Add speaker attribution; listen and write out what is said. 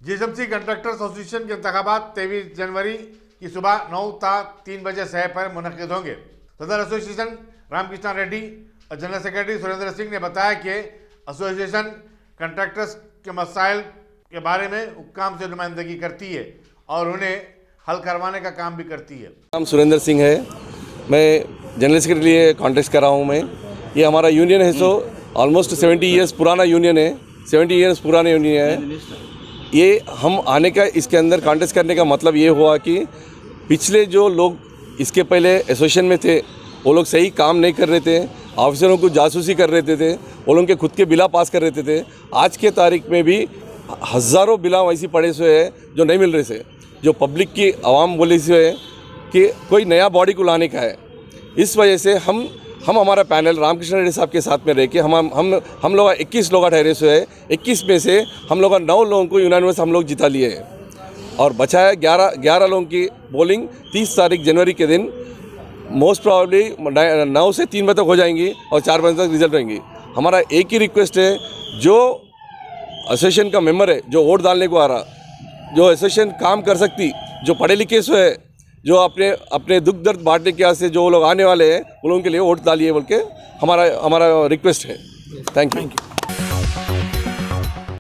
Speaker 1: जीएसएमसी contractors association के इंतखाबात 23 जनवरी की सुबह 9 ता 3 बजे शहर पर मुनक्किद होंगे। सदर एसोसिएशन रामकृष्णा रेड्डी और जनरल सेक्रेटरी सुरेंद्र सिंह ने बताया कि एसोसिएशन कंट्रैक्टर्स के मसाइल के बारे में हुक्काम से नुमाइंदगी करती है और उन्हें हल करवाने का काम भी करती है।
Speaker 2: नाम सुरेंद्र सिंह है, मैं जनरल सेक्रेटरी के लिए कॉन्टेस्ट कर रहा हूँ। मैं ये हमारा यूनियन है, सो ऑलमोस्ट 70 ईयर्स पुराना यूनियन है, 70 ईयर्स पुराना यूनियन है। ये हम आने का इसके अंदर कॉन्टेस्ट करने का मतलब ये हुआ कि पिछले जो लोग इसके पहले एसोसिएशन में थे वो लोग सही काम नहीं कर रहे थे, ऑफिसरों को जासूसी कर रहे थे, वो लोग के खुद के बिला पास कर रहे थे। आज के तारीख में भी हज़ारों बिला वैसी पड़े हुए हैं जो नहीं मिल रहे थे, जो पब्लिक की आवाम बोली से है कि कोई नया बॉडी को लाने का है। इस वजह से हम हमारा पैनल रामकृष्ण रेड्डी साहब के साथ में रह के हम लोग 21 लोग ठहरे हुए हैं। 21 में से हम लोग 9 लोगों को यूनानिमस हम लोग जिता लिए हैं और बचाया 11 लोगों की पोलिंग 30 तारीख जनवरी के दिन मोस्ट प्रॉब्ली 9 से 3 बजे तक हो जाएंगी और 4 बजे तक रिजल्ट रहेंगी। हमारा एक ही रिक्वेस्ट है, जो एसोसिएशन का मेंबर है जो वोट डालने को आ रहा, जो एसोसिएशन काम कर सकती, जो पढ़े लिखे से है, जो अपने दुख दर्द बांटने के वास्ते जो लोग आने वाले हैं उन लोगों के लिए वोट डालिए बोल के हमारा रिक्वेस्ट है। Thank you.